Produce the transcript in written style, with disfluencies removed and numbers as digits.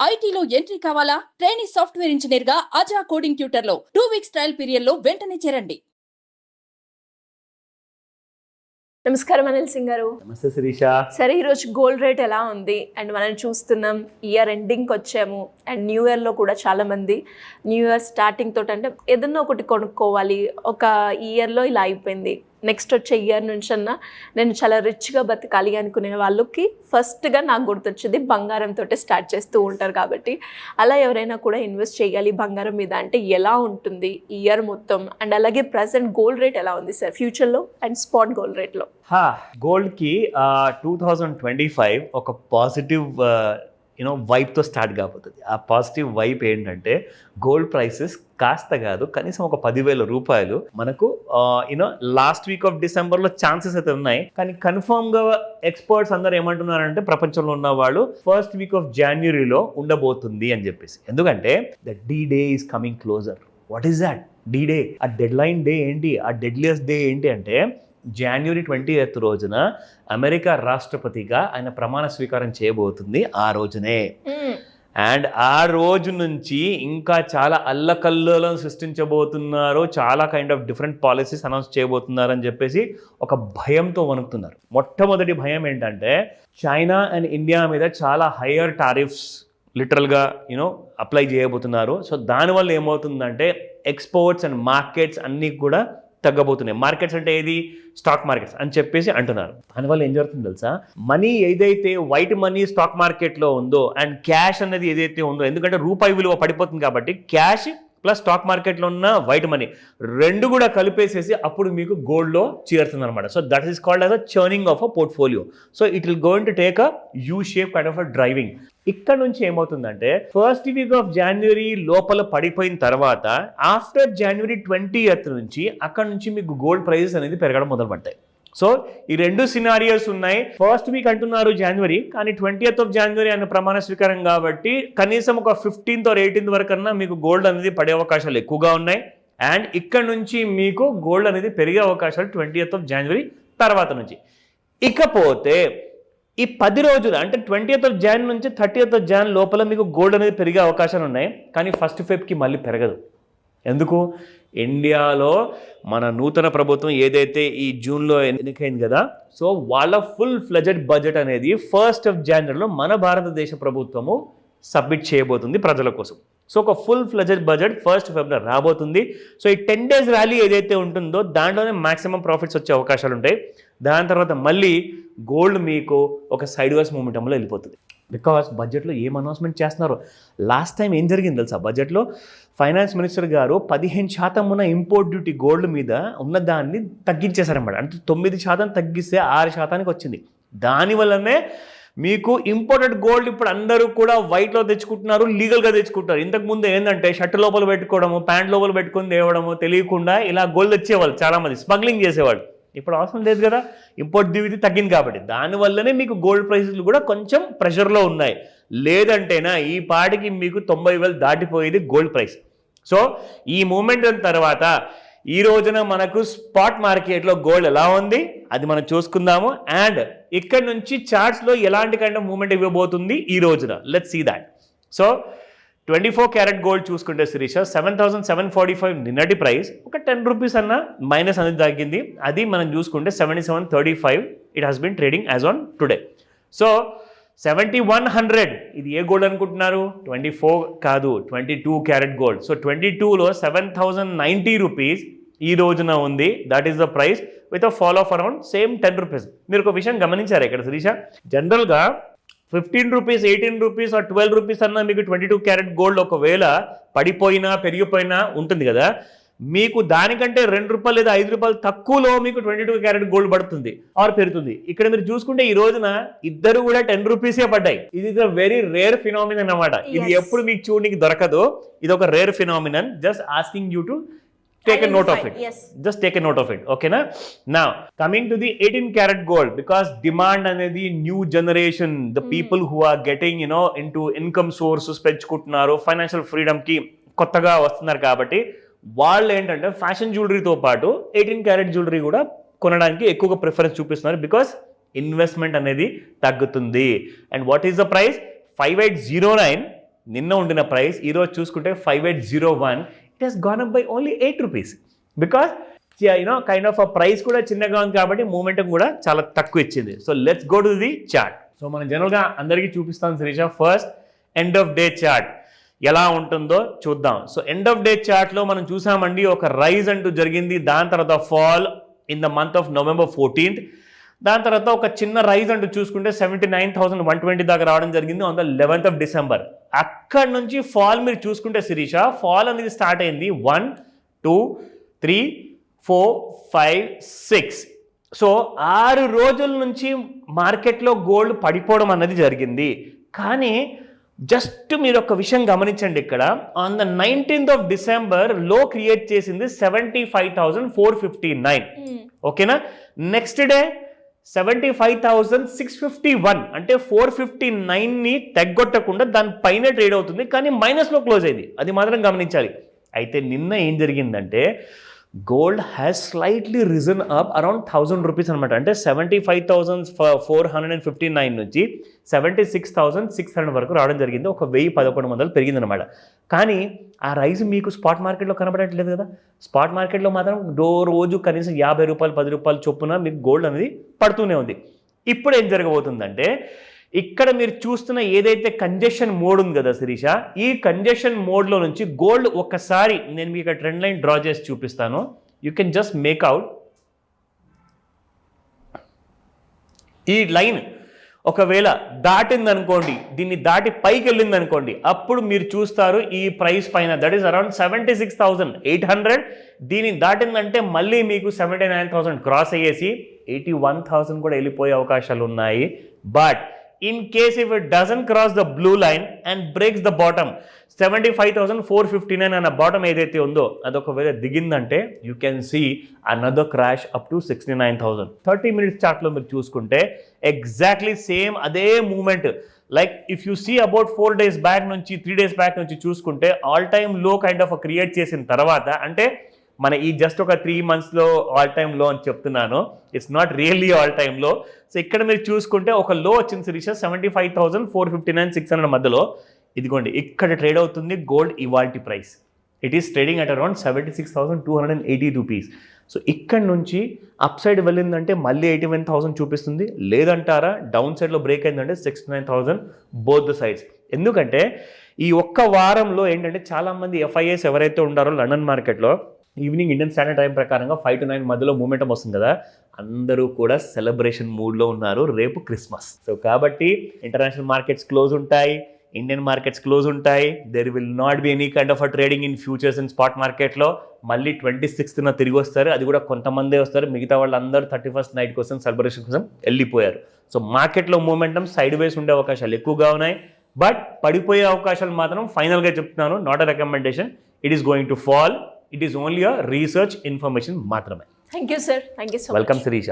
ఐటీలో ఎంట్రీ కావాలా? Trainee software engineer గా అజా కోడింగ్ ట్యూటర్ లో 2 వీక్స్ ట్రయల్ పీరియడ్ లో వెంటనే చేరండి. నమస్కారం అనిల్ సింగ్ గారు. నమస్తే శిరీష. సరే, ఈరోజు గోల్డ్ రేట్ ఎలా ఉంది అండ్ మనం చూస్తున్నాం ఇయర్ ఎండింగ్కి వచ్చాము అండ్ న్యూ ఇయర్లో కూడా చాలామంది న్యూ ఇయర్ స్టార్టింగ్ తోటి అంటే ఏదన్నా ఒకటి కొనుక్కోవాలి, ఒక ఇయర్లో ఇలా అయిపోయింది, నెక్స్ట్ వచ్చే ఇయర్ నుంచి అన్నా నేను చాలా రిచ్గా బతకాలి అనుకునే వాళ్ళకి ఫస్ట్గా నాకు గుర్తొచ్చేది బంగారంతో స్టార్ట్ చేస్తూ ఉంటారు. కాబట్టి అలా ఎవరైనా కూడా ఇన్వెస్ట్ చేయాలి బంగారం మీద అంటే ఎలా ఉంటుంది ఇయర్ మొత్తం అండ్ అలాగే ప్రజెంట్ గోల్డ్ రేట్ ఎలా ఉంది సార్ ఫ్యూచర్లో అండ్ స్పాట్ గోల్డ్ రేట్లో? గోల్డ్కి 2025 ఒక పాజిటివ్ వైబ్తో స్టార్ట్ కాబోతుంది. ఆ పాజిటివ్ వైబ్ ఏంటంటే గోల్డ్ ప్రైసెస్ కాస్త కాదు కనీసం ఒక 10,000 రూపాయలు మనకు లాస్ట్ వీక్ ఆఫ్ డిసెంబర్లో ఛాన్సెస్ అయితే ఉన్నాయి. కానీ కన్ఫర్మ్గా ఎక్స్పర్ట్స్ అందరూ ఏమంటున్నారంటే ప్రపంచంలో ఉన్న వాళ్ళు ఫస్ట్ వీక్ ఆఫ్ జనవరిలో ఉండబోతుంది అని చెప్పేసి. ఎందుకంటే the day is coming closer. What is that day? ఆ డెడ్ లైన్ డే ఏంటి? ఆ డెడ్లియస్ట్ డే ఏంటి అంటే January 20th రోజున అమెరికా రాష్ట్రపతిగా ఆయన ప్రమాణ స్వీకారం చేయబోతుంది ఆ రోజునే. అండ్ ఆ రోజు నుంచి ఇంకా చాలా అల్లకల్లోలను సృష్టించబోతున్నారు, చాలా kind of different policies announce చేయబోతున్నారు అని చెప్పేసి ఒక భయంతో వణుకుతున్నారు. మొట్టమొదటి భయం ఏంటంటే చైనా అండ్ ఇండియా మీద చాలా హయ్యర్ టారిఫ్స్ లిటరల్గా అప్లై చేయబోతున్నారు. సో దానివల్ల ఏమవుతుందంటే ఎక్స్పోర్ట్స్ అండ్ మార్కెట్స్ అన్నీ కూడా తగ్గబోతున్నాయి. మార్కెట్స్ అంటే ఏది? స్టాక్ మార్కెట్స్ అని చెప్పేసి అంటున్నారు. దానివల్ల ఏం జరుగుతుంది తెలుసా? మనీ ఏదైతే వైట్ మనీ స్టాక్ మార్కెట్లో ఉందో అండ్ క్యాష్ అనేది ఏదైతే ఉందో, ఎందుకంటే రూపాయి విలువ పడిపోతుంది కాబట్టి క్యాష్ ప్లస్ స్టాక్ మార్కెట్లో ఉన్న వైట్ మనీ రెండు కూడా కలిపేసేసి అప్పుడు మీకు గోల్డ్లో చేరుతుంది అనమాట. So that is called as a churning of a portfolio. So it will going to take a U shape kind of a driving. ఇక్కడ నుంచి ఏమవుతుందంటే ఫస్ట్ వీక్ ఆఫ్ జనవరి లోపల పడిపోయిన తర్వాత ఆఫ్టర్ January 20th నుంచి అక్కడ నుంచి మీకు గోల్డ్ ప్రైజెస్ అనేది పెరగడం మొదలు పడతాయి. సో ఈ రెండు సినారియోస్ ఉన్నాయి. ఫస్ట్ వీక్ అంటున్నారు జనవరి, కానీ 20th of January అనే ప్రమాణ స్వీకారం కాబట్టి కనీసం ఒక 15th or 18th వరకన్నా మీకు గోల్డ్ అనేది పడే అవకాశాలు ఎక్కువగా ఉన్నాయి. అండ్ ఇక్కడ నుంచి మీకు గోల్డ్ అనేది పెరిగే అవకాశాలు 20th of January తర్వాత నుంచి. ఇకపోతే ఈ 10 రోజులు అంటే 20th of January నుంచి 30th of January లోపల మీకు గోల్డ్ అనేది పెరిగే అవకాశాలు ఉన్నాయి. కానీ 1st February మళ్ళీ పెరగదు. ఎందుకు? ఇండియాలో మన నూతన ప్రభుత్వం ఏదైతే ఈ జూన్లో ఎన్నికైంది కదా, సో వాళ్ళ ఫుల్ ఫ్లెజెడ్ బడ్జెట్ అనేది 1st of January మన భారతదేశ ప్రభుత్వము సబ్మిట్ చేయబోతుంది ప్రజల కోసం. సో ఒక full fledged budget 1st February రాబోతుంది. సో ఈ 10 days ర్యాలీ ఏదైతే ఉంటుందో దాంట్లోనే మ్యాక్సిమం ప్రాఫిట్స్ వచ్చే అవకాశాలు ఉంటాయి. దాని తర్వాత మళ్ళీ గోల్డ్ మీకు ఒక సైడ్ వేస్ మూమెంటంలో వెళ్ళిపోతుంది. బికాస్ బడ్జెట్లో ఏం అనౌన్స్మెంట్ చేస్తున్నారు? లాస్ట్ టైం ఏం జరిగింది తెలుసా? బడ్జెట్లో ఫైనాన్స్ మినిస్టర్ గారు 15% ఉన్న ఇంపోర్ట్ డ్యూటీ గోల్డ్ మీద ఉన్న దాన్ని తగ్గించేశారన్నమాట. అంటే 9% తగ్గిస్తే 6% వచ్చింది. దానివల్లనే మీకు ఇంపోర్టెడ్ గోల్డ్ ఇప్పుడు అందరూ కూడా వైట్లో తెచ్చుకుంటున్నారు, లీగల్గా తెచ్చుకుంటారు. ఇంతకుముందు ఏంటంటే షర్ట్ లోపల పెట్టుకోవడము, ప్యాంట్ లోపల పెట్టుకొని తేవడము, తెలియకుండా ఇలా గోల్డ్ తెచ్చేవాళ్ళు, చాలామంది స్మగ్లింగ్ చేసేవాళ్ళు. ఇప్పుడు అవసరం లేదు కదా, ఇంపోర్ట్ డ్యూటీ తగ్గింది కాబట్టి. దానివల్లనే మీకు గోల్డ్ ప్రైసెస్ కూడా కొంచెం ప్రెషర్లో ఉన్నాయి. లేదంటేనా ఈ పాటికి మీకు 90,000 దాటిపోయేది గోల్డ్ ప్రైస్. సో ఈ మూమెంట్ తర్వాత ఈ రోజున మనకు స్పాట్ మార్కెట్లో గోల్డ్ ఎలా ఉంది అది మనం చూసుకుందాము. అండ్ ఇక్కడ నుంచి చార్ట్స్లో ఎలాంటి కైండ్ ఆఫ్ మూమెంట్ ఇవ్వబోతుంది ఈ రోజున, let's see that. So 24 carat gold చూసుకుంటే శిరీష 7,745 నిన్నటి ప్రైస్ ఒక 10 రూపీస్ అన్న మైనస్ అనేది తగ్గింది. అది మనం చూసుకుంటే 77.35 it has been trading as on today. So 7,100 ఇది ఏ గోల్డ్ అనుకుంటున్నారు? 24 కాదు, 22 క్యారెట్ గోల్డ్. సో 22లో 7,090 రూపీస్ ఈ రోజున ఉంది. That is the price with a fall of around same 10 rupees. మీరు ఒక విషయం గమనించారు ఇక్కడ శిరీష, జనరల్గా 15 రూపీస్, 18 రూపీస్ ఆర్ 12 రూపీస్ అన్న మీకు 22 క్యారెట్ గోల్డ్ ఒకవేళ పడిపోయినా పెరిగిపోయినా ఉంటుంది కదా, మీకు దానికంటే 2 రూపాయలు లేదా 5 రూపాయలు తక్కువలో మీకు 22 క్యారెట్ గోల్డ్ పడుతుంది ఆర్ పెరుగుతుంది. ఇక్కడ మీరు చూసుకుంటే ఈ రోజున ఇద్దరు కూడా 10 రూపీసే పడ్డాయి. ఇది is a very rare phenomenon అన్నమాట. ఇది ఎప్పుడు మీకు చూడడానికి దొరకదు. ఇది ఒక rare phenomenon. Just asking you to take a note of it. Yes. Just take a note of it. Okay na? Now coming to the 18 karat gold, because demand anedi new generation, the people who are getting into income sources పెంచుకుంటున్నారు, financial freedom కి కొత్తగా వస్తున్నారు కాబట్టి వాళ్ళు ఏంటంటే fashion జ్యువెలరీతో పాటు 18 carrot jewellery కూడా కొనడానికి ఎక్కువగా ప్రిఫరెన్స్ చూపిస్తున్నారు. బికాస్ ఇన్వెస్ట్మెంట్ అనేది తగ్గుతుంది. And what is the price? 5809 నిన్న ఉండిన ప్రైస్ ఈరోజు చూసుకుంటే 5801, it has gone up by only 8 rupees. Because kind of price కూడా చిన్నగా ఉంది కాబట్టి మూమెంటం కూడా చాలా తక్కువ ఇచ్చింది. So let's go to the chart. So మనం జనరల్గా అందరికీ చూపిస్తాం Sirisha. First end of day chart ఎలా ఉంటుందో చూద్దాం. సో ఎండ్ ఆఫ్ డే చార్ట్లో మనం చూసామండి ఒక రైజ్ అంటూ జరిగింది, దాని తర్వాత fall in the month of November 14th. దాని తర్వాత ఒక చిన్న రైజ్ అంటూ చూసుకుంటే 79,120 దాకా రావడం జరిగింది on the 11th of December. అక్కడ నుంచి ఫాల్ మీరు చూసుకుంటే శిరీష, ఫాల్ అనేది స్టార్ట్ అయింది 1, 2, 3, 4, 5, 6. సో 6 రోజుల నుంచి మార్కెట్లో గోల్డ్ పడిపోవడం అన్నది జరిగింది. కానీ జస్ట్ మీరు ఒక విషయం గమనించండి, ఇక్కడ on the 19th of December లో క్రియేట్ చేసింది 75,459. ఓకేనా. నెక్స్ట్ డే 75,651, అంటే 459ని తగ్గొట్టకుండా దాని పైన ట్రేడ్ అవుతుంది, కానీ మైనస్లో క్లోజ్ అయింది. అది మాత్రం గమనించాలి. అయితే నిన్న ఏం జరిగిందంటే gold has slightly risen up around 1,000 rupees అనమాట. అంటే 75,459 నుంచి 76,600 వరకు రావడం జరిగింది. ఒక 1,011 పెరిగింది అనమాట. కానీ ఆ రైజ్ మీకు స్పాట్ మార్కెట్లో కనబడట్లేదు కదా. స్పాట్ మార్కెట్లో మాత్రం రోజు కనీసం 50 రూపాయలు 10 రూపాయలు చొప్పున మీకు గోల్డ్ అనేది పడుతూనే ఉంది. ఇప్పుడు ఏం జరగబోతుందంటే ఇక్కడ మీరు చూస్తున్న ఏదైతే కంజెషన్ మోడ్ ఉంది కదా శిరీష, ఈ కంజెషన్ మోడ్లో నుంచి గోల్డ్ ఒక్కసారి నేను మీకు ట్రెండ్ లైన్ డ్రా చేసి చూపిస్తాను. You can just make out ఈ లైన్. ఒకవేళ దాటిందనుకోండి, దీన్ని దాటి పైకి వెళ్ళింది అనుకోండి, అప్పుడు మీరు చూస్తారు ఈ ప్రైస్ పైన దట్ ఈస్ అరౌండ్ 76,800. దీన్ని దాటిందంటే మళ్ళీ మీకు 79,000 క్రాస్ అయ్యేసి 81,000 కూడా వెళ్ళిపోయే అవకాశాలు ఉన్నాయి. But in case if it doesn't cross the blue line and breaks the bottom 75,459 అన్న బాటమ్ ఏదైతే ఉందో అదొకవేళ దిగిందంటే you can see another crash up to 69,000. 30 minutes చార్ట్లో మీరు చూసుకుంటే ఎగ్జాక్ట్లీ సేమ్ అదే moment. Like if you see about 4 days back నుంచి 3 days బ్యాక్ నుంచి చూసుకుంటే ఆల్ టైమ్ లో కైండ్ ఆఫ్ క్రియేట్ చేసిన తర్వాత, అంటే మన ఈ జస్ట్ ఒక 3 monthsలో ఆల్ టైమ్ లో అని చెప్తున్నాను, it's not really all time లో. సో ఇక్కడ మీరు చూసుకుంటే ఒక లో వచ్చింది శిరీష 75,459, 600 మధ్యలో. ఇదిగోండి ఇక్కడ ట్రేడ్ అవుతుంది గోల్డ్ ఇవాల్టి price. It is trading at around 76,280 rupees. So ఇక్కడ నుంచి అప్ సైడ్ వెళ్ళిందంటే మళ్ళీ 81,000 చూపిస్తుంది. లేదంటారా డౌన్ సైడ్లో బ్రేక్ అయిందంటే 69,000 బోత్ ద సైడ్స్. ఎందుకంటే ఈ ఒక్క వారంలో ఏంటంటే చాలామంది FIIs ఎవరైతే ఉండారో లండన్ మార్కెట్లో ఈవినింగ్ ఇండియన్ స్టాండర్డ్ టైం ప్రకారంగా 5 to 9 మధ్యలో మూమెంటం వస్తుంది కదా, అందరూ కూడా సెలబ్రేషన్ మూడ్లో ఉన్నారు. రేపు క్రిస్మస్. సో కాబట్టి ఇంటర్నేషనల్ మార్కెట్స్ క్లోజ్ ఉంటాయి, ఇండియన్ మార్కెట్స్ క్లోజ్ ఉంటాయి. There will not be any kind of a trading in futures in spot మార్కెట్లో. మళ్ళీ 26th తిరిగి వస్తారు, అది కూడా కొంతమందే వస్తారు. మిగతా వాళ్ళందరూ 31st నైట్ కోసం సెలబ్రేషన్ కోసం వెళ్ళిపోయారు. సో మార్కెట్లో మూమెంటం సైడ్ వేస్ ఉండే అవకాశాలు ఎక్కువగా ఉన్నాయి. బట్ పడిపోయే అవకాశాలు మాత్రం ఫైనల్గా చెప్తున్నాను, not a recommendation. It is going to fall. It is only a research information మాత్రమే. Thank you sir. Thank you so much. Welcome Sirisha.